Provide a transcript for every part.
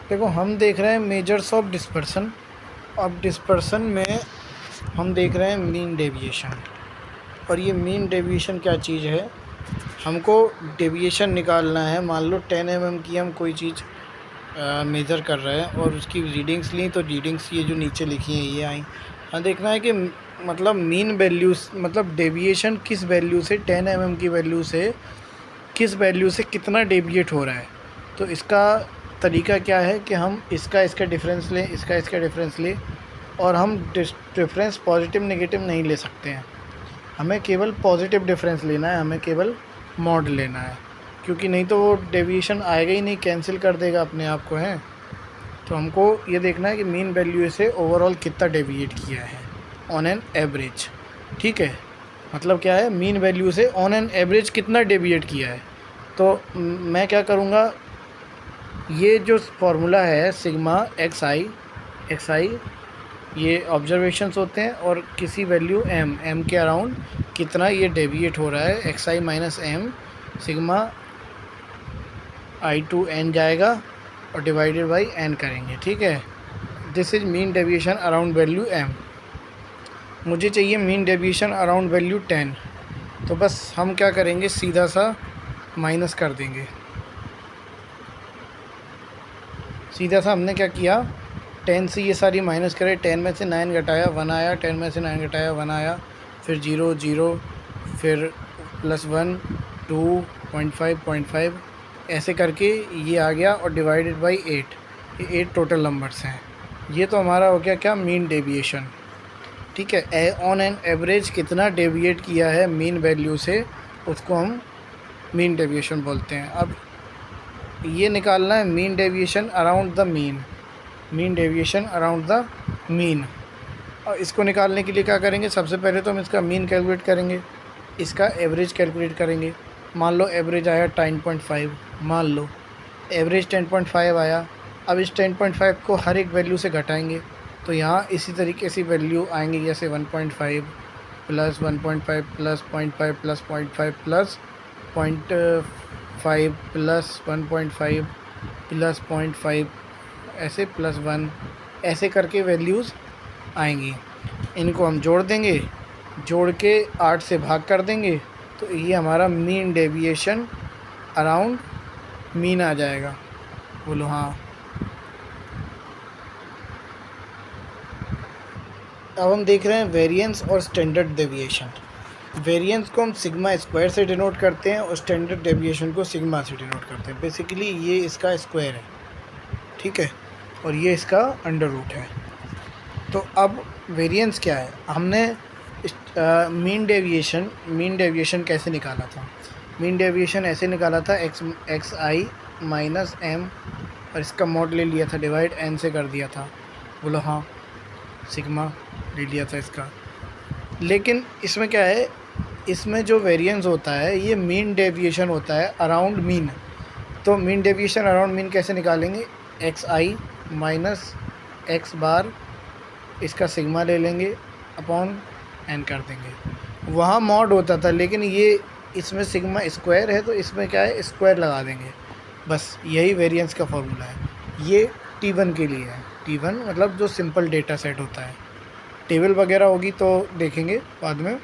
देखो हम देख रहे हैं मेजर्स ऑफ डिस्पर्सन। अब डिस्पर्सन में हम देख रहे हैं मीन डेविएशन। और ये मीन डेविएशन क्या चीज़ है, हमको डेविएशन निकालना है। मान लो 10 mm की हम कोई चीज़ मेज़र कर रहे हैं और उसकी रीडिंग्स ली, तो रीडिंग्स ये जो नीचे लिखी हैं ये आई। हाँ, देखना है कि मतलब मीन वैल्यूज़ मतलब डेविएशन किस वैल्यू से, 10 mm की वैल्यू से किस वैल्यू से कितना डेविएट हो रहा है। तो इसका तरीका क्या है कि हम इसका डिफरेंस लें, इसका डिफरेंस लें, और हम डिफरेंस पॉजिटिव नेगेटिव नहीं ले सकते हैं। हमें केवल पॉजिटिव डिफरेंस लेना है, हमें केवल मॉड लेना है, क्योंकि नहीं तो वो डेविएशन आएगा ही नहीं, कैंसिल कर देगा अपने आप को है। तो हमको ये देखना है कि मीन वैल्यू से ओवरऑल कितना डेविएट किया है ऑन एन एवरेज। ठीक है, मतलब क्या है, मीन वैल्यू से ऑन एन एवरेज कितना डेविएट किया है। तो मैं क्या करूँगा, ये जो फार्मूला है सिग्मा एक्स आई ये ऑब्जर्वेशंस होते हैं, और किसी वैल्यू एम के अराउंड कितना ये डेविएट हो रहा है, x i minus m sigma i to n जाएगा और डिवाइडेड बाई एन करेंगे। ठीक है, this is mean deviation around value m. मुझे चाहिए मीन डेविएशन अराउंड वैल्यू 10। तो बस हम क्या करेंगे, सीधा सा माइनस कर देंगे। सीधा सा हमने क्या किया, 10 से ये सारी माइनस करे, 10 में से 9 घटाया 1 आया, 10 में से 9 घटाया 1 आया, फिर 0 0, फिर +1 2 0.5 ऐसे करके ये आ गया, और डिवाइडेड बाई 8। ये 8 टोटल नंबर्स हैं। ये तो हमारा हो गया क्या, मीन डेविएशन। ठीक है, ऑन एन एवरेज कितना डेविएट किया है मीन वैल्यू से, उसको हम मीन डेविएशन बोलते हैं। अब ये निकालना है mean deviation around the mean, mean deviation around the mean. और इसको निकालने के लिए क्या करेंगे, सबसे पहले तो हम इसका मीन कैलकुलेट करेंगे, इसका एवरेज कैलकुलेट करेंगे। मान लो एवरेज आया 10.5, मान लो एवरेज 10.5 आया। अब इस 10.5 को हर एक वैल्यू से घटाएंगे, तो यहाँ इसी तरीके से वैल्यू आएंगे, जैसे 1.5 plus 1.5 plus 0.5 plus 0.5 plus 0.5 plus 1.5 plus 0.5 ऐसे +1 ऐसे करके वैल्यूज़ आएंगी। इनको हम जोड़ देंगे, जोड़ के 8 से भाग कर देंगे, तो ये हमारा मीन डेविएशन अराउंड मीन आ जाएगा। बोलो हाँ। अब हम देख रहे हैं वेरिएंस और स्टैंडर्ड डेविएशन। वेरिएंस को हम सिग्मा स्क्वायर से डिनोट करते हैं और स्टैंडर्ड डेविएशन को सिग्मा से डिनोट करते हैं। बेसिकली ये इसका स्क्वायर है, ठीक है, और ये इसका अंडर रूट है। तो अब वेरिएंस क्या है, हमने मीन डेविएशन कैसे निकाला था। मीन डेविएशन ऐसे निकाला था, एक्स आई माइनस एम, और इसका मॉड ले लिया था, डिवाइड एन से कर दिया था। बोलो हाँ, सिग्मा ले लिया था इसका। लेकिन इसमें क्या है, इसमें जो वेरिएंस होता है ये मीन डेविएशन होता है अराउंड मीन। तो मीन डेविएशन अराउंड मीन कैसे निकालेंगे, एक्स आई माइनस एक्स बार, इसका सिग्मा ले लेंगे अपॉन एन कर देंगे। वहाँ मॉड होता था, लेकिन ये इसमें सिग्मा स्क्वायर है, तो इसमें क्या है, स्क्वायर लगा देंगे। बस यही वेरिएंस का फॉर्मूला है। ये T1 के लिए है। T1 मतलब जो सिंपल डेटा सेट होता है, टेबल वगैरह होगी तो देखेंगे बाद में।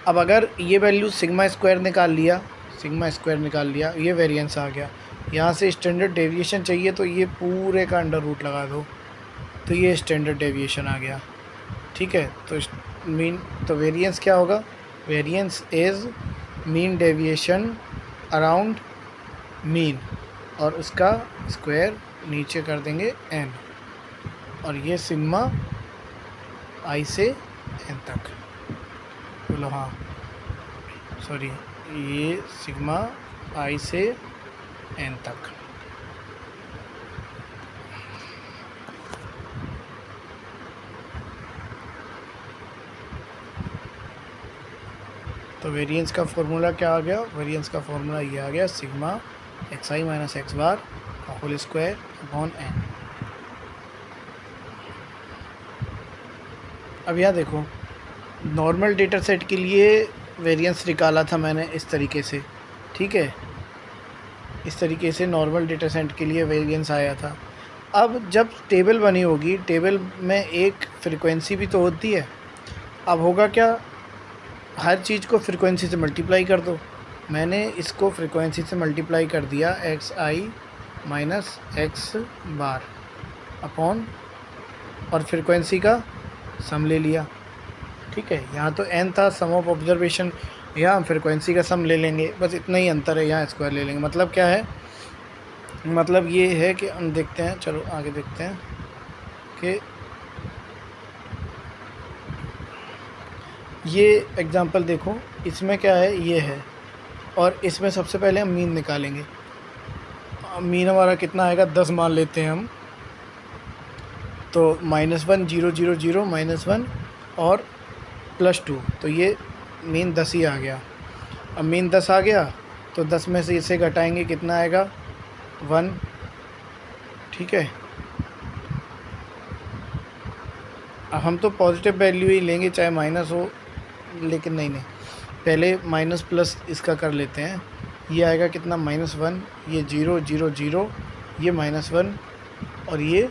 अब अगर ये वैल्यू सिग्मा स्क्वायर निकाल लिया, ये वेरिएंस आ गया। यहाँ से स्टैंडर्ड डेविएशन चाहिए, तो ये पूरे का अंडर रूट लगा दो, तो ये स्टैंडर्ड डेविएशन आ गया। ठीक है, तो वेरिएंस क्या होगा, variance is mean deviation around mean, और उसका स्क्वायर नीचे कर देंगे n, और ये सिग्मा i से n तक। बोलो हाँ, सॉरी, ये सिग्मा i से n तक। तो वेरिएंस का फॉर्मूला क्या आ गया, वेरिएंस का फॉर्मूला ये आ गया, sigma x i minus x बार का होल स्क्वायर अपॉन एन। अब यहाँ देखो, नॉर्मल डेटा सेट के लिए वेरिएंस निकाला था मैंने इस तरीके से, ठीक है। इस तरीके से नॉर्मल डेटा सेट के लिए वेरिएंस आया था। अब जब टेबल बनी होगी, टेबल में एक फ्रीक्वेंसी भी तो होती है। अब होगा क्या, हर चीज़ को फ्रीक्वेंसी से मल्टीप्लाई कर दो। मैंने इसको फ्रीक्वेंसी से मल्टीप्लाई कर दिया, x i minus x bar upon, और फ्रीक्वेंसी का सम ले लिया। ठीक है, यहाँ तो n था, सम ऑफ ऑब्जर्वेशन, यहाँ हम फ्रीक्वेंसी का सम ले लेंगे, बस इतना ही अंतर है, यहाँ स्क्वायर ले लेंगे। मतलब क्या है, मतलब ये है कि हम देखते हैं, चलो आगे देखते हैं कि ये एग्जांपल देखो, इसमें क्या है, ये है, और इसमें सबसे पहले हम मीन निकालेंगे। मीन हमारा कितना आएगा, 10 मान लेते हैं हम, तो -1 0 0 0 -1 और +2, तो ये मीन 10 ही आ गया। अब मीन 10 आ गया तो 10 में से इसे घटाएंगे, कितना आएगा, 1। ठीक है, अब हम तो पॉजिटिव वैल्यू ही लेंगे चाहे माइनस हो, लेकिन नहीं, पहले माइनस प्लस इसका कर लेते हैं। ये आएगा कितना, -1, ये 0 0 0, ये -1 और ये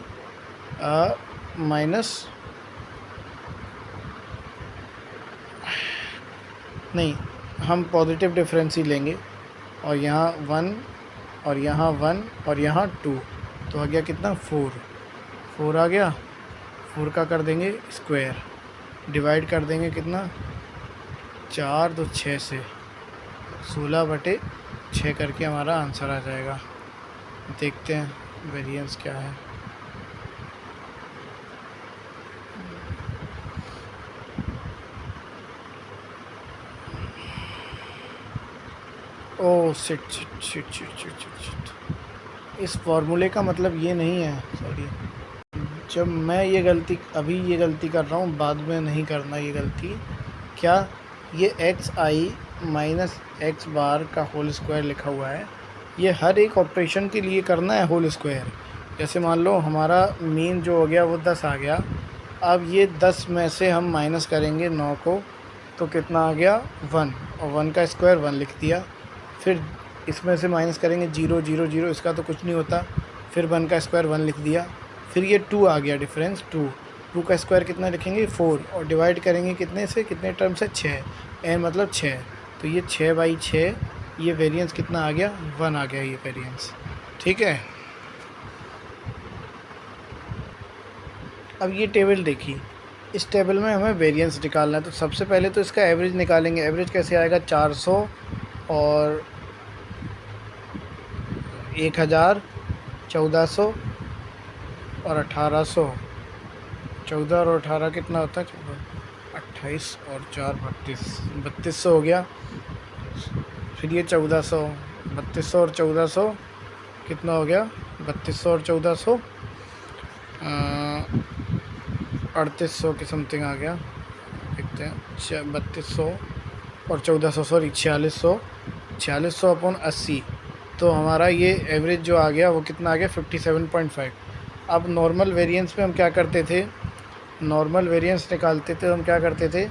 माइनस, नहीं, हम पॉजिटिव डिफरेंस ही लेंगे, और यहाँ 1 और यहाँ 1 और यहाँ 2, तो आ गया कितना, 4 आ गया। 4 का कर देंगे स्क्वायर, डिवाइड कर देंगे कितना, 4 तो 6 से, 16/6 करके हमारा आंसर आ जाएगा। देखते हैं वेरिएंस क्या है। Oh shit shit shit shit shit shit shit, इस फॉर्मूले का मतलब ये नहीं है, सॉरी, जब मैं ये गलती, अभी ये गलती कर रहा हूँ, बाद में नहीं करना ये गलती। क्या, ये एक्स आई माइनस एक्स बार का होल स्क्वायर लिखा हुआ है, ये हर एक ऑपरेशन के लिए करना है होल स्क्वायर। जैसे मान लो हमारा मीन जो हो गया वो 10 आ गया, अब ये 10 में से हम माइनस करेंगे 9 को, तो कितना आ गया, 1, और 1 का स्क्वायर 1 लिख दिया। फिर इसमें से माइनस करेंगे 0 0 0, इसका तो कुछ नहीं होता, फिर 1 का स्क्वायर 1 लिख दिया। फिर ये 2 आ गया डिफरेंस, 2 का स्क्वायर कितना लिखेंगे, 4, और डिवाइड करेंगे कितने से, कितने टर्म से, 6, n मतलब 6, तो ये 6/6, ये वेरिएंस कितना आ गया, 1 आ गया ये वेरिएंस। ठीक है, अब ये टेबल देखिए, इस टेबल में हमें वेरिएंस निकालना है, तो सबसे पहले तो इसका एवरेज निकालेंगे। एवरेज कैसे आएगा, 400 और 1000, 1400 और 1800, 14 और 18 कितना होता है, 28 और 4 3200 हो गया। फिर ये 1400, 3200 और 1400 कितना हो गया, 3200 और 1400 3800 के समथिंग आ गया। देखते हैं, 3200 और 1400, सॉरी 4600 अपॉन 80, तो हमारा ये एवरेज जो आ गया वो कितना आ गया, 57.5। अब नॉर्मल वेरिएंस में हम क्या करते थे, नॉर्मल वेरिएंस निकालते थे, हम क्या करते थे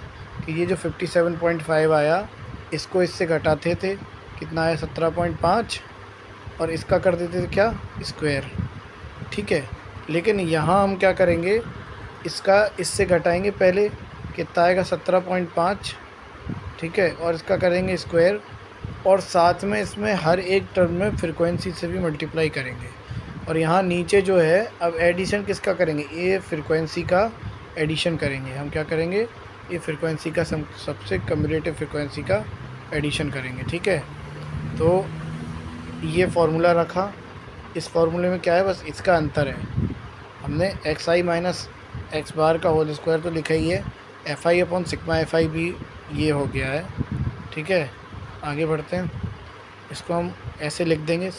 कि ये जो 57.5 आया, इसको इससे घटाते थे, कितना आया, 17.5, और इसका कर देते थे क्या, स्क्वायर। ठीक है, लेकिन यहाँ हम क्या करेंगे, इसका इससे घटाएंगे, पहले कितना आएगा, 17.5, ठीक है, और इसका करेंगे स्क्वायर, और साथ में इसमें हर एक टर्म में फ्रीक्वेंसी से भी मल्टीप्लाई करेंगे। और यहाँ नीचे जो है, अब एडिशन किसका करेंगे, ये फ्रीक्वेंसी का एडिशन करेंगे। हम क्या करेंगे, ये फ्रीक्वेंसी का सबसे कम्युलेटिव फ्रीक्वेंसी का एडिशन करेंगे। ठीक है, तो ये फार्मूला रखा, इस फार्मूले में क्या है, बस इसका अंतर है, हमने एक्स आई माइनस एक्स बार का होल स्क्वायर तो लिखा ही है, F I upon sigma F I भी ये हो गया है। ठीक है, आगे बढ़ते हैं, इसको हम ऐसे लिख देंगे,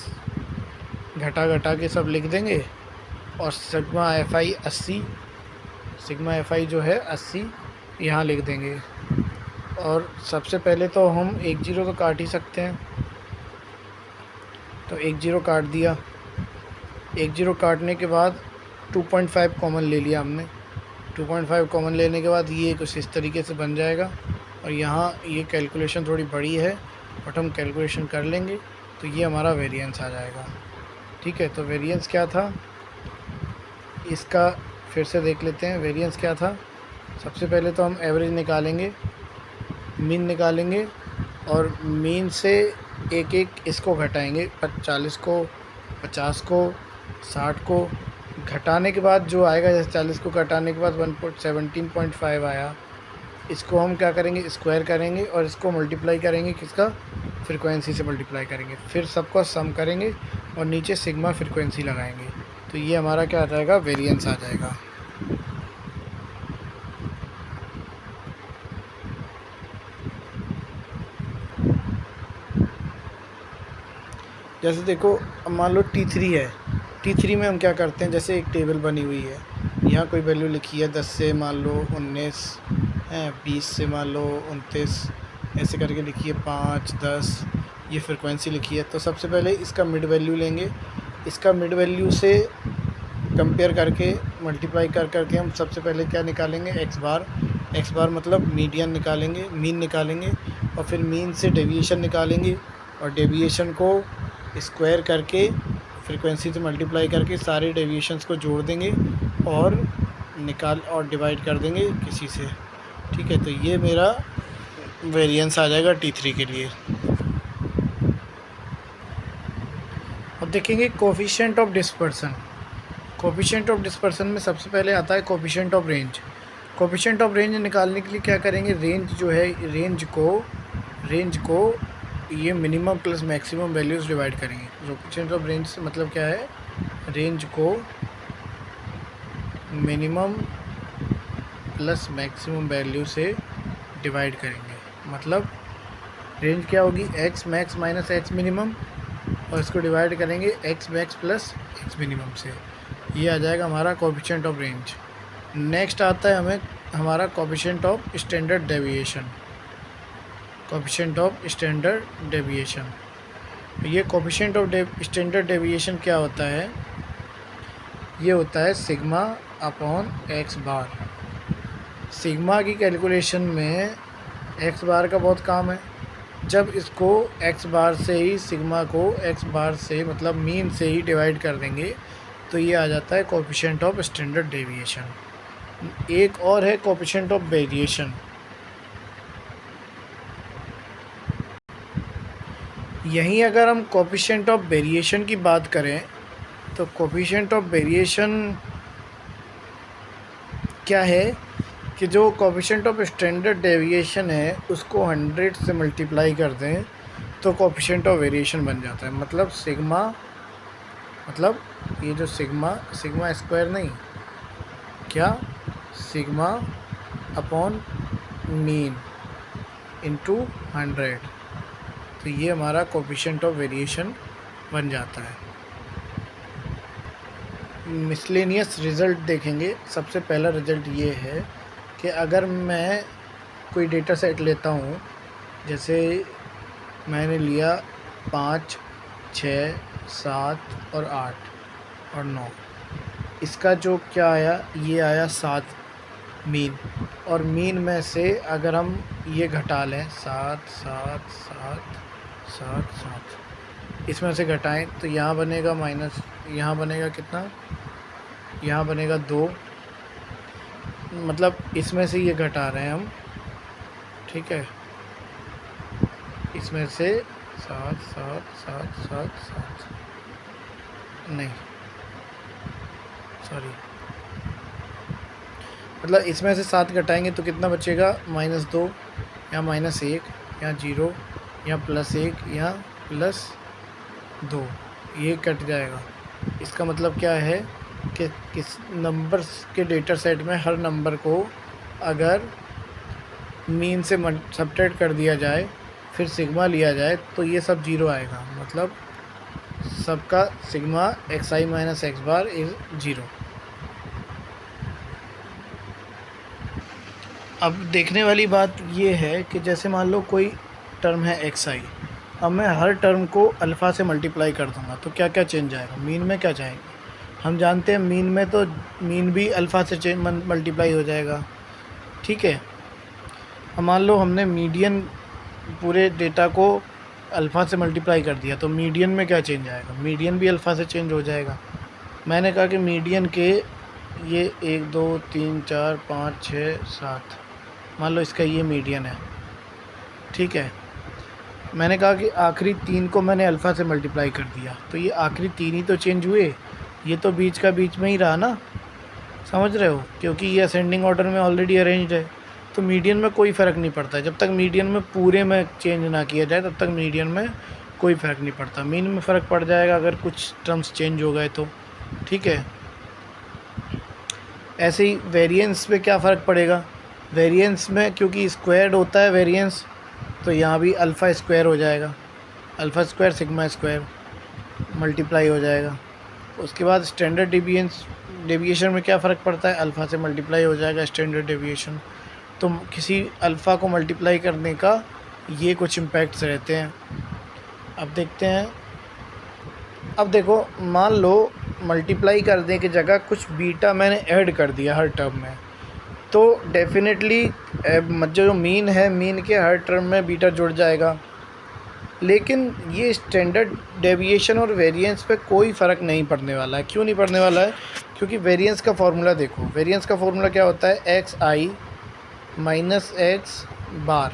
घटा घटा के सब लिख देंगे, और sigma F I 80, sigma F I जो है 80 यहाँ लिख देंगे। और सबसे पहले तो हम 1 0 तो काट ही सकते हैं, तो 1 0 काट दिया। 1 0 काटने के बाद 2.5 कॉमन ले लिया हमने, 2.5 कॉमन लेने के बाद ये कुछ इस तरीके से बन जाएगा। और यहाँ ये कैलकुलेशन थोड़ी बड़ी है, बट हम कैलकुलेशन कर लेंगे। तो ये हमारा वेरिएंस आ जाएगा। ठीक है, तो वेरिएंस क्या था इसका, फिर से देख लेते हैं। वेरिएंस क्या था, सबसे पहले तो हम एवरेज निकालेंगे, मीन निकालेंगे, और मीन से एक एक इसको घटाएंगे, 40 को, 50 को, 60 को। घटाने के बाद जो आएगा, जैसे 40 को घटाने के बाद 17.5 आया, इसको हम क्या करेंगे, स्क्वायर करेंगे और इसको मल्टीप्लाई करेंगे, किसका, फ्रीक्वेंसी से मल्टीप्लाई करेंगे, फिर सबका सम करेंगे और नीचे सिग्मा फ्रीक्वेंसी लगाएंगे। तो ये हमारा क्या आ जाएगा, वेरिएंस आ जाएगा। जैसे देखो, अब मान लो T3 है, T3 में हम क्या करते हैं, जैसे एक टेबल बनी हुई है, यहाँ कोई वैल्यू लिखी है 10 से मान लो 19 है, 20 से मान लो 29, ऐसे करके लिखी है 5, 10, ये फ्रिक्वेंसी लिखी है। तो सबसे पहले इसका मिड वैल्यू लेंगे, इसका मिड वैल्यू से कंपेयर करके मल्टीप्लाई कर करके हम सबसे पहले क्या निकालेंगे, एक्स बार मतलब मीडियन निकालेंगे, मीन निकालेंगे, और फिर मीन से डेविएशन निकालेंगे, और डेविएशन को स्क्वायर करके फ्रीक्वेंसी से मल्टीप्लाई करके सारे डेविएशंस को जोड़ देंगे और और डिवाइड कर देंगे किसी से। ठीक है, तो ये मेरा वेरिएंस आ जाएगा T3 के लिए। अब देखेंगे coefficient of dispersion. Coefficient of dispersion में सबसे पहले आता है coefficient of range. Coefficient of range निकालने के लिए क्या करेंगे, रेंज जो है, रेंज को ये minimum plus maximum values divide करेंगे। कोफिशिएंट ऑफ रेंज से मतलब क्या है, रेंज को मिनिमम प्लस मैक्सिमम वैल्यू से डिवाइड करेंगे। मतलब रेंज क्या होगी, x max minus x minimum, और इसको डिवाइड करेंगे x max plus x minimum से। ये आ जाएगा हमारा कोफिशिएंट ऑफ रेंज। नेक्स्ट आता है हमें हमारा coefficient of standard deviation. Coefficient of standard deviation, ये कोफिशिएंट ऑफ स्टैंडर्ड डेविएशन क्या होता है, ये होता है सिग्मा अपॉन एक्स बार। सिग्मा की कैलकुलेशन में एक्स बार का बहुत काम है। जब इसको एक्स बार से ही, सिग्मा को एक्स बार से मतलब मीन से ही डिवाइड कर देंगे, तो ये आ जाता है कोफिशिएंट ऑफ स्टैंडर्ड डेविएशन। एक और है कोफिशिएंट ऑफ वेरिएशन। यहीं अगर हम कोफिशिएंट ऑफ वेरिएशन की बात करें, तो कोफिशिएंट ऑफ वेरिएशन क्या है कि जो कोफिशिएंट ऑफ स्टैंडर्ड डेविएशन है उसको 100 से मल्टीप्लाई कर दें तो कोफिशिएंट ऑफ वेरिएशन बन जाता है। मतलब सिग्मा, मतलब ये जो सिग्मा स्क्वायर नहीं, क्या, सिग्मा अपॉन मीन इंटू 100, तो ये हमारा कोफिशिएंट ऑफ वेरिएशन बन जाता है। मिसलेनियस रिज़ल्ट देखेंगे। सबसे पहला रिज़ल्ट ये है कि अगर मैं कोई डेटा सेट लेता हूँ, जैसे मैंने लिया 5, 6, 7 और 8 और 9, इसका जो क्या आया, ये आया 7 मीन, और मीन में से अगर हम ये घटा लें 7, 7, 7, 7, 7, इसमें से घटाएं तो यहाँ बनेगा माइनस, यहाँ बनेगा कितना, यहाँ बनेगा 2, मतलब इसमें से ये घटा रहे हैं हम। ठीक है, इसमें से 7, 7, 7, 7, 7, नहीं सॉरी, मतलब इसमें से 7 घटाएंगे तो कितना बचेगा, -2, यहाँ -1, यहाँ 0, यहाँ +1, यहाँ +2, ये कट जाएगा। इसका मतलब क्या है कि किस नंबर्स के डेटा सेट में हर नंबर को अगर मीन से सब्ट्रैक्ट कर दिया जाए फिर सिग्मा लिया जाए तो ये सब 0 आएगा। मतलब सबका sigma xi minus x bar is 0। अब देखने वाली बात ये है कि जैसे मान लो कोई टर्म है xi, अब मैं हर टर्म को अल्फ़ा से मल्टीप्लाई कर दूंगा तो क्या क्या चेंज आएगा, मीन में क्या जाएगा। हम जानते हैं मीन में तो मीन भी अल्फ़ा से मल्टीप्लाई हो जाएगा। ठीक है, अब मान लो हमने मीडियन पूरे डेटा को अल्फ़ा से मल्टीप्लाई कर दिया, तो मीडियन में क्या चेंज आएगा, मीडियन भी अल्फ़ा से चेंज हो जाएगा। मैंने कहा कि मीडियन के ये 1 2 3 4 5 6 7, मान लो इसका ये मीडियन है, ठीक है। मैंने कहा कि आखिरी 3 को मैंने अल्फ़ा से मल्टीप्लाई कर दिया, तो ये आखिरी 3 ही तो चेंज हुए, ये तो बीच का बीच में ही रहा ना, समझ रहे हो, क्योंकि ये असेंडिंग ऑर्डर में ऑलरेडी अरेंज्ड है। तो मीडियन में कोई फ़र्क नहीं पड़ता, जब तक मीडियन में पूरे में चेंज ना किया जाए तब तक मीडियन में कोई फ़र्क नहीं पड़ता। मीन में फ़र्क पड़ जाएगा अगर कुछ टर्म्स चेंज हो गए तो, ठीक है। ऐसे ही वेरिएंस पे क्या फ़र्क पड़ेगा, वेरिएंस में क्योंकि स्क्वायर्ड होता है वेरिएंस, तो यहाँ भी अल्फ़ा स्क्वायर हो जाएगा, alpha square sigma square multiply हो जाएगा। उसके बाद स्टैंडर्ड डेविएशन में क्या फ़र्क पड़ता है, अल्फ़ा से मल्टीप्लाई हो जाएगा स्टैंडर्ड डेविएशन। तो किसी अल्फ़ा को मल्टीप्लाई करने का ये कुछ इम्पैक्ट्स रहते हैं। अब देखते हैं, अब देखो मान लो मल्टीप्लाई करने की जगह कुछ बीटा मैंने ऐड कर दिया हर टर्म में, तो डेफिनेटली जो मीन है, मीन के हर टर्म में बीटा जुड़ जाएगा। लेकिन ये स्टैंडर्ड डेविएशन और वेरिएंस पे कोई फ़र्क नहीं पड़ने वाला है। क्यों नहीं पड़ने वाला है, क्योंकि वेरिएंस का फार्मूला देखो, वेरिएंस का फार्मूला क्या होता है, एक्स आई माइनस एक्स बार,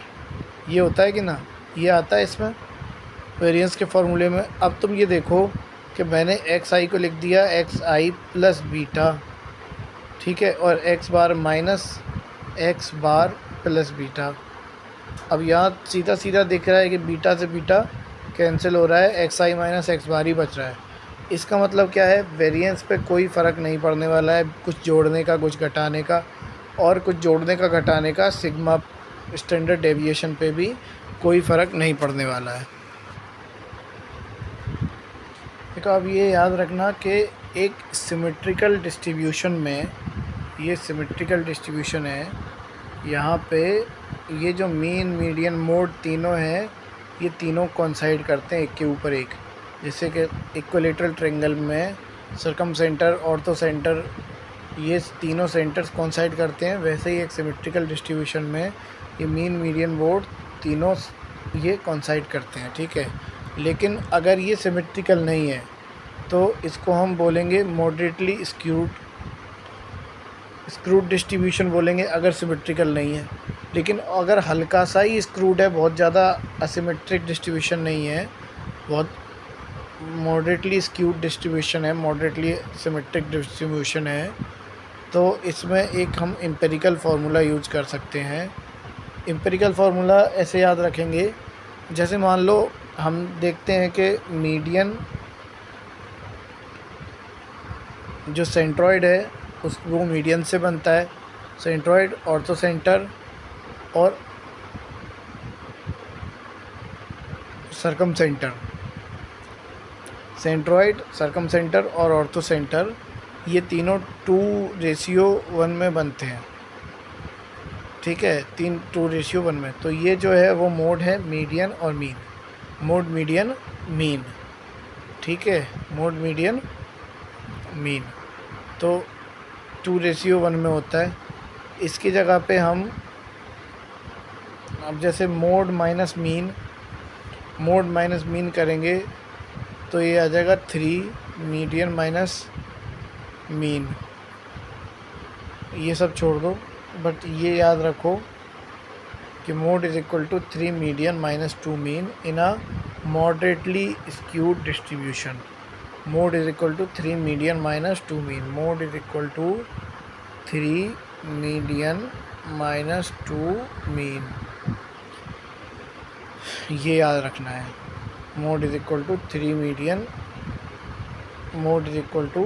ये होता है कि ना, ये आता है इसमें वेरिएंस के फार्मूले में। अब तुम ये देखो कि मैंने एक्स आई को लिख दिया एक्स आई प्लस बीटा, ठीक है, और एक्स बार माइनस एक्स बार प्लस बीटा। अब यहाँ सीधा सीधा दिख रहा है कि बीटा से बीटा कैंसिल हो रहा है, एक्स आई माइनस एक्स बार ही बच रहा है। इसका मतलब क्या है, वेरिएंस पे कोई फ़र्क नहीं पड़ने वाला है, कुछ जोड़ने का कुछ घटाने का, और कुछ जोड़ने का घटाने का सिग्मा स्टैंडर्ड डेविएशन पे भी कोई फ़र्क नहीं पड़ने वाला है। देखो अब ये याद रखना कि एक सिमेट्रिकल डिस्ट्रीब्यूशन में, ये सिमेट्रिकल डिस्ट्रीब्यूशन है, यहाँ पे ये जो मीन मीडियन मोड तीनों हैं, ये तीनों कोइंसाइड करते हैं एक के ऊपर एक। जैसे कि इक्विलेटरल ट्रायंगल में सर्कम सेंटर, ऑर्थो सेंटर, ये तीनों सेंटर्स कोइंसाइड करते हैं, वैसे ही एक सिमेट्रिकल डिस्ट्रीब्यूशन में ये मीन मीडियन मोड तीनों ये कोइंसाइड करते हैं, ठीक है। लेकिन अगर ये सिमेट्रिकल नहीं है तो इसको हम बोलेंगे मॉडरेटली स्क्रूड डिस्ट्रीब्यूशन बोलेंगे, अगर सिमेट्रिकल नहीं है। लेकिन अगर हल्का सा ही स्क्रूड है, बहुत ज़्यादा असिमेट्रिक डिस्ट्रीब्यूशन नहीं है, बहुत मॉडरेटली स्क्यूड डिस्ट्रीब्यूशन है, मॉडरेटली सिमेट्रिक डिस्ट्रीब्यूशन है, तो इसमें एक हम एम्पिरिकल फार्मूला यूज़ कर सकते हैं। एम्पिरिकल फार्मूला ऐसे याद रखेंगे, जैसे मान लो हम देखते हैं कि मीडियन जो सेंट्रॉइड है वो मीडियन से बनता है, सेंट्रॉइड, ऑर्थो सेंटर और circum centre, centroid, circum centre और ऑर्थो सेंटर, ये तीनों 2:1 में बनते हैं, ठीक है, 2:1 में। तो ये जो है वो मोड है मीडियन और मीन, मोड मीडियन मीन, ठीक है, मोड मीडियन मीन, तो 2:1 में होता है। इसकी जगह पे हम अब जैसे मोड माइनस मीन करेंगे तो ये आ जाएगा 3 मीडियन माइनस मीन, ये सब छोड़ दो, बट ये याद रखो कि mode is equal to 3 median minus 2 mean in a moderately skewed distribution. Mode is equal to 3 median minus 2 mean, mode is equal to 3 median minus 2 mean, ये याद रखना है। Mode is equal to 3 median, mode is equal to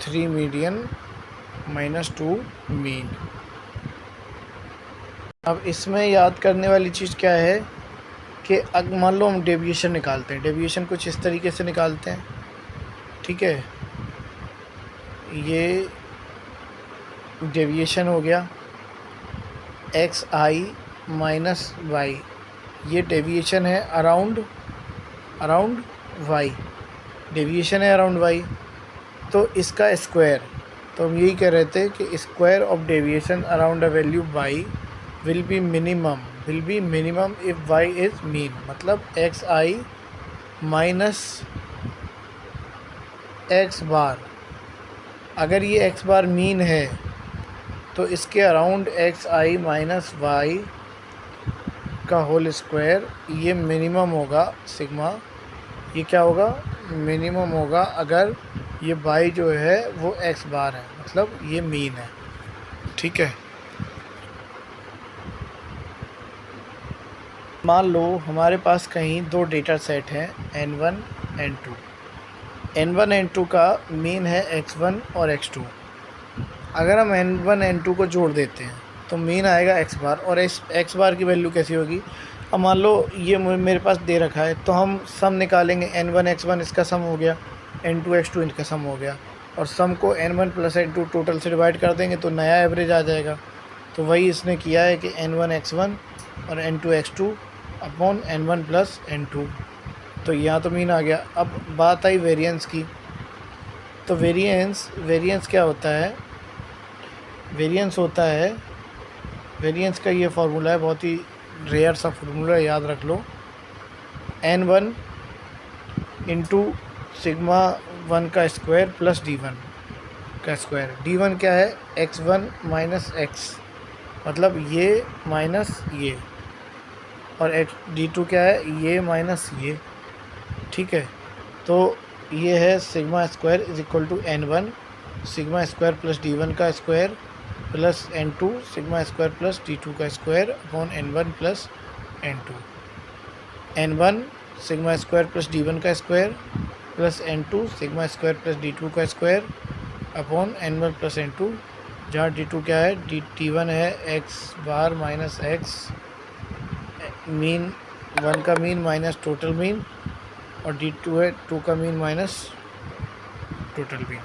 3 median minus 2 mean. अब इसमें याद करने वाली चीज़ क्या है कि अगर मान लो हम डेविएशन निकालते हैं, डेविएशन कुछ इस तरीके से निकालते हैं, ठीक है, ये डेविएशन हो गया एक्स आई माइनस वाई, ये डेविएशन है अराउंड वाई, डेविएशन है अराउंड वाई, तो इसका स्क्वायर, तो हम यही कह रहे थे कि square of deviation around a value y will be minimum will be minimum if y is mean, मतलब x i minus x bar, अगर ये एक्स बार मीन है तो इसके around x i minus y का होल स्क्वायर ये minimum होगा sigma. ये क्या होगा, मिनिमम होगा अगर ये वाई जो है वो एक्स बार है, मतलब ये मीन है। ठीक है, मान लो हमारे पास कहीं दो डेटा सेट हैं n1 n2। n1 n2 का मीन है x1 और x2। अगर हम n1 n2 को जोड़ देते हैं तो मीन आएगा x बार, और इस x बार की वैल्यू कैसी होगी, अब मान लो ये मेरे पास दे रखा है तो हम सम निकालेंगे, n1 x1 इसका सम हो गया, n2 x2 इनका सम हो गया, और सम को n1 प्लस n2 टोटल से डिवाइड कर देंगे तो नया एवरेज आ जाएगा। तो वही इसने किया है कि n1 x1 और n2 x2 upon n1 plus n2। तो यहाँ तो मीन आ गया। अब बात आई वेरिएंस की, तो वेरिएंस क्या होता है, वेरिएंस होता है, वेरिएंस का ये फार्मूला है, बहुत ही रेयर सा फार्मूला, याद रख लो, n1 इंटू सिग्मा 1 का स्क्वायर प्लस d1 का स्क्वायर। d1 क्या है, x1 माइनस एक्स, मतलब ये माइनस ये, और d2 क्या है, ये माइनस ये। ठीक है, तो ये है sigma square is equal to n1 sigma square plus d1 का square plus n2 sigma square plus d2 का square upon n1 plus n2। n1 sigma square plus d1 का square plus n2 sigma square plus d2 का square upon n1 plus n2, जहाँ d2 क्या है, d1 है x बार minus x, mean 1 का mean minus total mean, और d2 है 2 का मीन माइनस टोटल मीन।